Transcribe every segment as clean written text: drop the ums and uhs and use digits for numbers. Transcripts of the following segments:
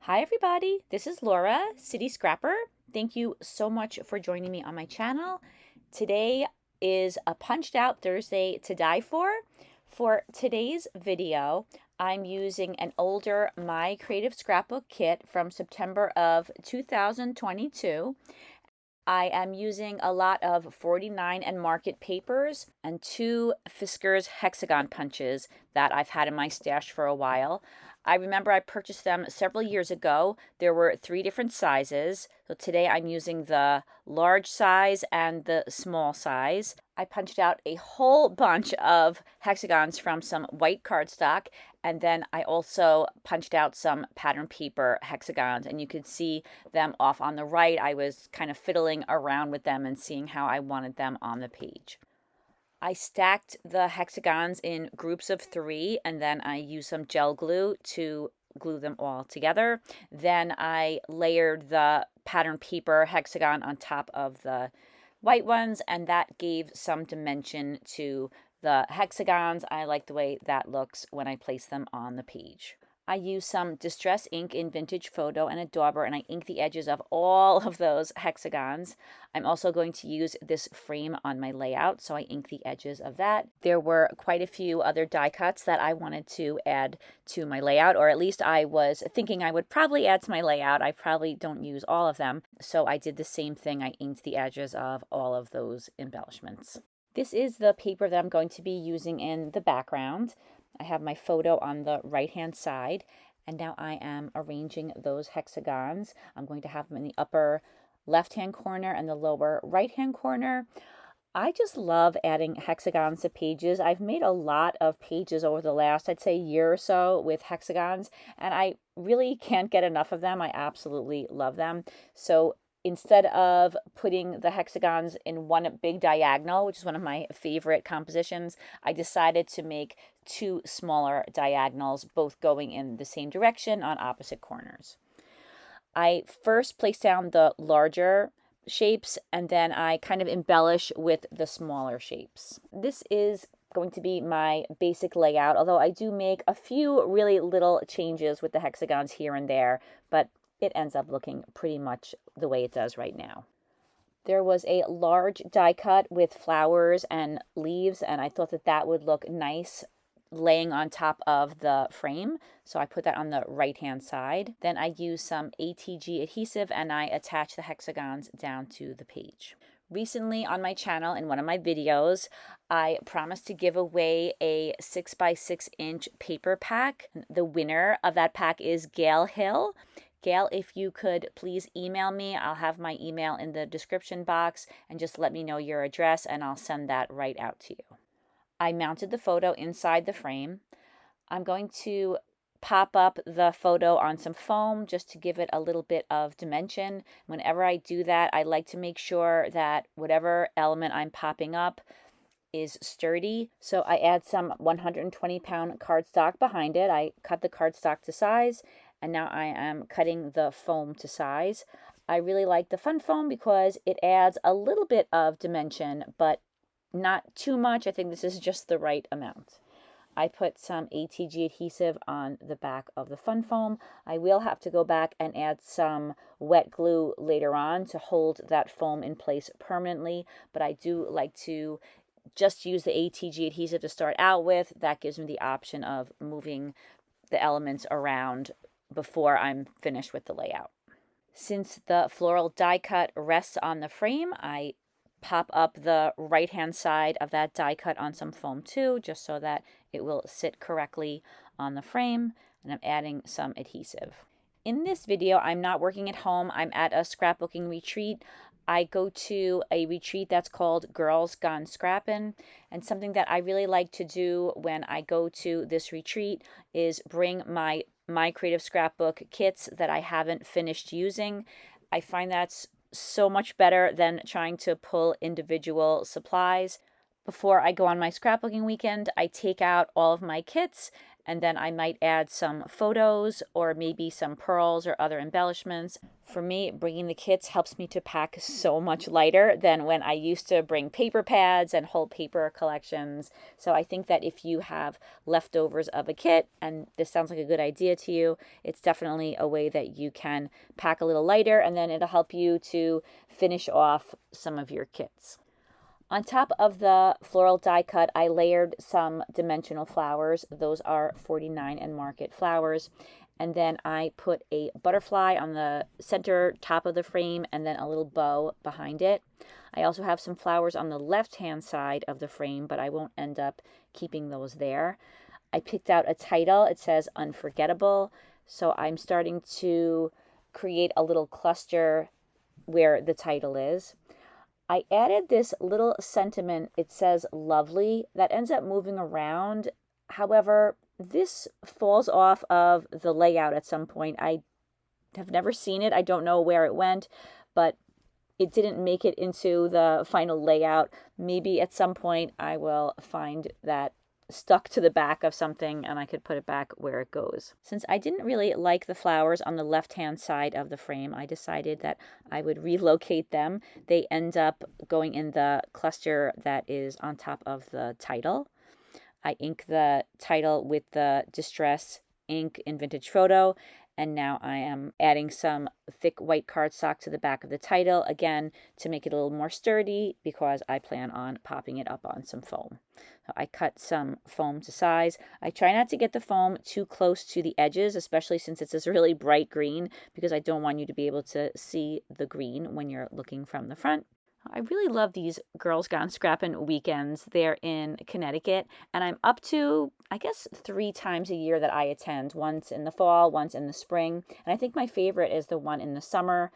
Hi everybody, this is Laura, City Scrapper. Thank you so much for joining me on my channel. Today is a punched out Thursday to die for. For today's video, I'm using an older My Creative Scrapbook kit from September of 2022. I am using a lot of 49 and Market papers and 2 Fiskars hexagon punches that I've had in my stash for a while. I remember I purchased them several years ago. There were 3 different sizes. So today I'm using the large size and the small size. I punched out a whole bunch of hexagons from some white cardstock, and then I also punched out some pattern paper hexagons, and you could see them off on the right. I was kind of fiddling around with them and seeing how I wanted them on the page. I stacked the hexagons in groups of 3, and then I used some gel glue to glue them all together. Then I layered the pattern paper hexagon on top of the white ones, and that gave some dimension to the hexagons. I like the way that looks when I place them on the page. I use some Distress ink in Vintage Photo and a dauber, and I ink the edges of all of those hexagons. I'm also going to use this frame on my layout, so I ink the edges of that. There were quite a few other die cuts that I wanted to add to my layout, or at least I was thinking I would probably add to my layout. I probably don't use all of them, so I did the same thing. I inked the edges of all of those embellishments. This is the paper that I'm going to be using in the background. I have my photo on the right-hand side, and now I am arranging those hexagons. I'm going to have them in the upper left-hand corner and the lower right-hand corner. I just love adding hexagons to pages. I've made a lot of pages over the last, I'd say, year or so with hexagons, and I really can't get enough of them. I absolutely love them. So instead of putting the hexagons in one big diagonal, which is one of my favorite compositions, I decided to make 2 smaller diagonals, both going in the same direction on opposite corners. I first place down the larger shapes, and then I kind of embellish with the smaller shapes. This is going to be my basic layout, although I do make a few really little changes with the hexagons here and there, but it ends up looking pretty much the way it does right now. There was a large die cut with flowers and leaves, and I thought that that would look nice laying on top of the frame, so I put that on the right hand side. Then I used some ATG adhesive and I attached the hexagons down to the page. Recently on my channel, in one of my videos, I promised to give away a 6x6-inch paper pack. The winner of that pack is Gail Hill. Gail, if you could please email me. I'll have my email in the description box, and just let me know your address and I'll send that right out to you. I mounted the photo inside the frame. I'm going to pop up the photo on some foam just to give it a little bit of dimension. Whenever I do that, I like to make sure that whatever element I'm popping up is sturdy. So I add some 120-pound cardstock behind it. I cut the cardstock to size, and now I am cutting the foam to size. I really like the fun foam because it adds a little bit of dimension, but not too much. I think this is just the right amount. I put some ATG adhesive on the back of the fun foam. I will have to go back and add some wet glue later on to hold that foam in place permanently, but I do like to just use the ATG adhesive to start out with. That gives me the option of moving the elements around before I'm finished with the layout. Since the floral die cut rests on the frame, I pop up the right hand side of that die cut on some foam too, just so that it will sit correctly on the frame, and I'm adding some adhesive. In this video, I'm not working at home. I'm at a scrapbooking retreat. I go to a retreat that's called Girls Gone Scrappin', and something that I really like to do when I go to this retreat is bring my Creative Scrapbook kits that I haven't finished using. I find that's so much better than trying to pull individual supplies. Before I go on my scrapbooking weekend, I take out all of my kits and then I might add some photos or maybe some pearls or other embellishments. For me, bringing the kits helps me to pack so much lighter than when I used to bring paper pads and whole paper collections. So I think that if you have leftovers of a kit and this sounds like a good idea to you, it's definitely a way that you can pack a little lighter, and then it'll help you to finish off some of your kits. On top of the floral die cut, I layered some dimensional flowers. Those are 49 and Market flowers. And then I put a butterfly on the center top of the frame and then a little bow behind it. I also have some flowers on the left-hand side of the frame, but I won't end up keeping those there. I picked out a title. It says Unforgettable. So I'm starting to create a little cluster where the title is. I added this little sentiment, it says lovely, that ends up moving around. However, this falls off of the layout at some point. I have never seen it. I don't know where it went, but it didn't make it into the final layout. Maybe at some point I will find that stuck to the back of something and I could put it back where it goes. Since I didn't really like the flowers on the left-hand side of the frame, I decided that I would relocate them. They end up going in the cluster that is on top of the title. I ink the title with the Distress ink in Vintage Photo, and now I am adding some thick white cardstock to the back of the title, again, to make it a little more sturdy because I plan on popping it up on some foam. So I cut some foam to size. I try not to get the foam too close to the edges, especially since it's this really bright green, because I don't want you to be able to see the green when you're looking from the front. I really love these Girls Gone Scrappin' weekends. They're in Connecticut, and I'm up to, I guess, 3 times a year that I attend. Once in the fall, once in the spring, and I think my favorite is the one in the summer.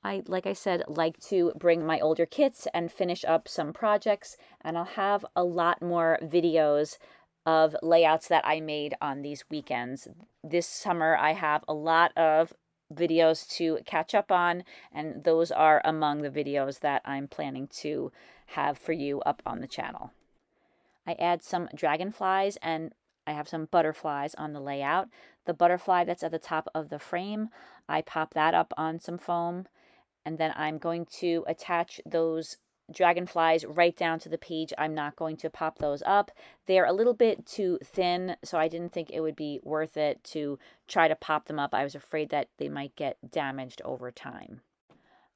Like I said, like to bring my older kits and finish up some projects, and I'll have a lot more videos of layouts that I made on these weekends. This summer, I have a lot of videos to catch up on, and those are among the videos that I'm planning to have for you up on the channel. I add some dragonflies and I have some butterflies on the layout. The butterfly that's at the top of the frame, I pop that up on some foam, and then I'm going to attach those dragonflies right down to the page. I'm not going to pop those up. They're a little bit too thin, so I didn't think it would be worth it to try to pop them up. I was afraid that they might get damaged over time.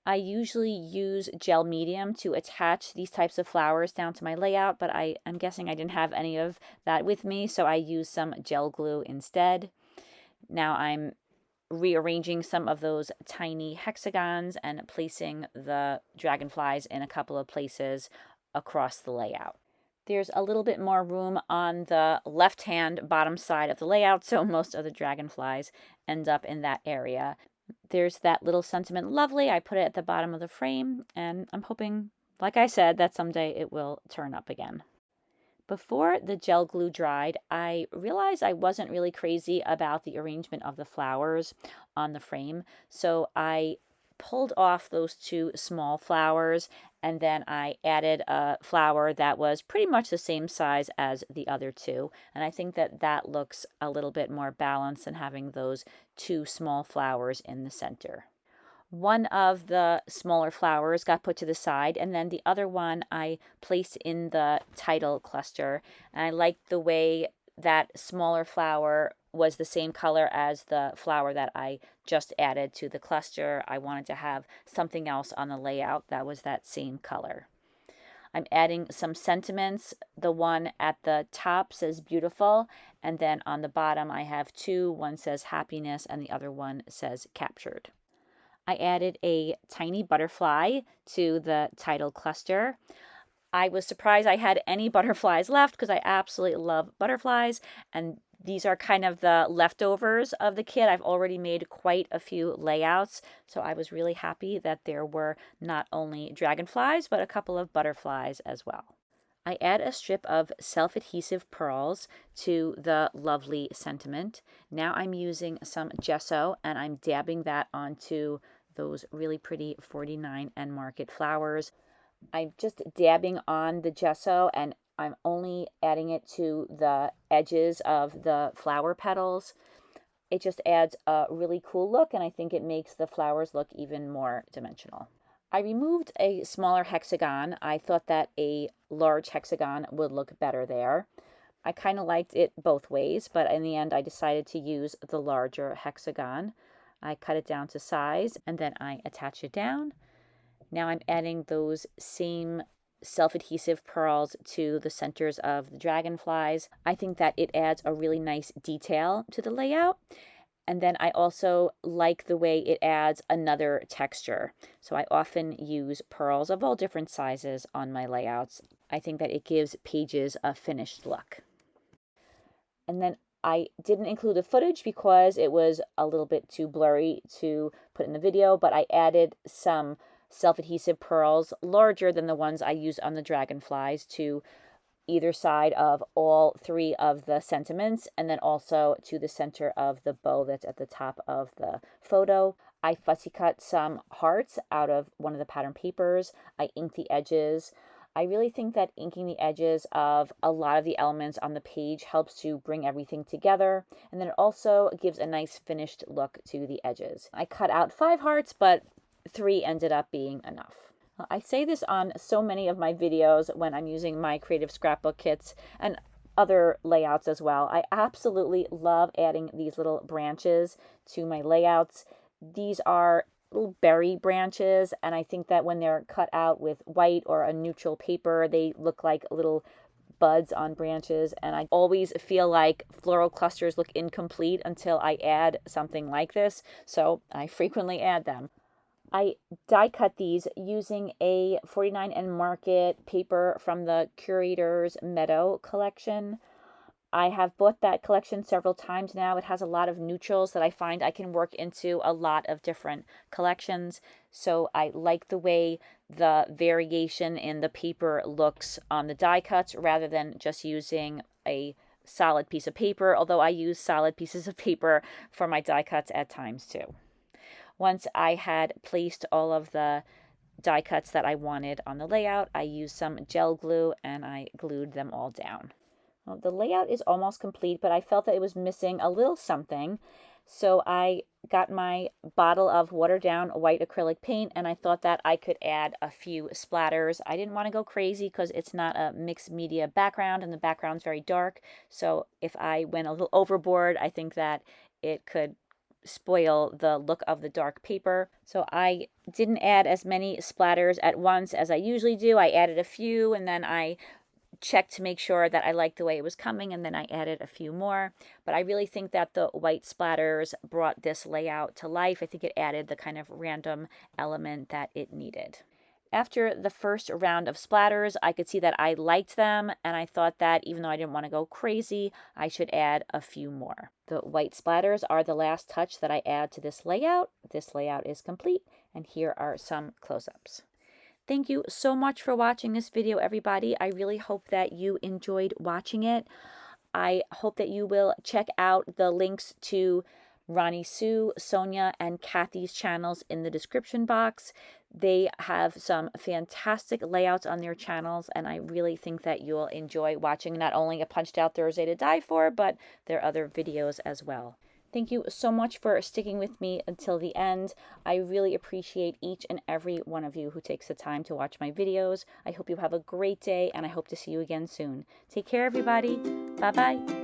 I usually use gel medium to attach these types of flowers down to my layout, but I'm guessing I didn't have any of that with me, so I used some gel glue instead. Now I'm rearranging some of those tiny hexagons and placing the dragonflies in a couple of places across the layout. There's a little bit more room on the left-hand bottom side of the layout, so most of the dragonflies end up in that area. There's that little sentiment lovely. I put it at the bottom of the frame, and I'm hoping, like I said, that someday it will turn up again. Before the gel glue dried, I realized I wasn't really crazy about the arrangement of the flowers on the frame, so I pulled off those 2 small flowers, and then I added a flower that was pretty much the same size as the other 2, and I think that that looks a little bit more balanced than having those 2 small flowers in the center. One of the smaller flowers got put to the side, and then the other one I placed in the title cluster. And I liked the way that smaller flower was the same color as the flower that I just added to the cluster. I wanted to have something else on the layout that was that same color. I'm adding some sentiments. The one at the top says beautiful, and then on the bottom I have 2. One says happiness and the other one says captured. I added a tiny butterfly to the title cluster. I was surprised I had any butterflies left because I absolutely love butterflies, and these are kind of the leftovers of the kit. I've already made quite a few layouts, so I was really happy that there were not only dragonflies, but a couple of butterflies as well. I add a strip of self-adhesive pearls to the lovely sentiment. Now I'm using some gesso and I'm dabbing that onto those really pretty 49 and Market flowers. I'm just dabbing on the gesso and I'm only adding it to the edges of the flower petals. It just adds a really cool look, and I think it makes the flowers look even more dimensional. I removed a smaller hexagon. I thought that a large hexagon would look better there. I kind of liked it both ways, but in the end I decided to use the larger hexagon. I cut it down to size and then I attach it down. Now I'm adding those same self-adhesive pearls to the centers of the dragonflies. I think that it adds a really nice detail to the layout. And then I also like the way it adds another texture. So I often use pearls of all different sizes on my layouts. I think that it gives pages a finished look. And then I didn't include the footage because it was a little bit too blurry to put in the video, but I added some self-adhesive pearls larger than the ones I used on the dragonflies to either side of all three of the sentiments, and then also to the center of the bow that's at the top of the photo. I fussy cut some hearts out of one of the pattern papers. I inked the edges. I really think that inking the edges of a lot of the elements on the page helps to bring everything together, and then it also gives a nice finished look to the edges. I cut out 5 hearts, but 3 ended up being enough. I say this on so many of my videos when I'm using my creative scrapbook kits and other layouts as well. I absolutely love adding these little branches to my layouts. These are little berry branches, and I think that when they're cut out with white or a neutral paper, they look like little buds on branches, and I always feel like floral clusters look incomplete until I add something like this, so I frequently add them. I die cut these using a 49 and Market paper from the Curator's Meadow collection. I have bought that collection several times now. It has a lot of neutrals that I find I can work into a lot of different collections. So I like the way the variation in the paper looks on the die cuts rather than just using a solid piece of paper, although I use solid pieces of paper for my die cuts at times too. Once I had placed all of the die cuts that I wanted on the layout, I used some gel glue and I glued them all down. Well, the layout is almost complete, but I felt that it was missing a little something. So I got my bottle of watered down white acrylic paint and I thought that I could add a few splatters. I didn't want to go crazy because it's not a mixed media background and the background's very dark. So if I went a little overboard, I think that it could spoil the look of the dark paper. So I didn't add as many splatters at once as I usually do. I added a few and then I checked to make sure that I liked the way it was coming, and then I added a few more. But I really think that the white splatters brought this layout to life. I think it added the kind of random element that it needed. After the first round of splatters, I could see that I liked them, and I thought that even though I didn't want to go crazy, I should add a few more. The white splatters are the last touch that I add to this layout. This layout is complete, and here are some close-ups. Thank you so much for watching this video, everybody. I really hope that you enjoyed watching it. I hope that you will check out the links to Ronnie Sue, Sonia, and Kathy's channels in the description box. They have some fantastic layouts on their channels, and I really think that you'll enjoy watching not only a Punched Out Thursday to Die For, but their other videos as well. Thank you so much for sticking with me until the end. I really appreciate each and every one of you who takes the time to watch my videos. I hope you have a great day, and I hope to see you again soon. Take care, everybody. Bye-bye.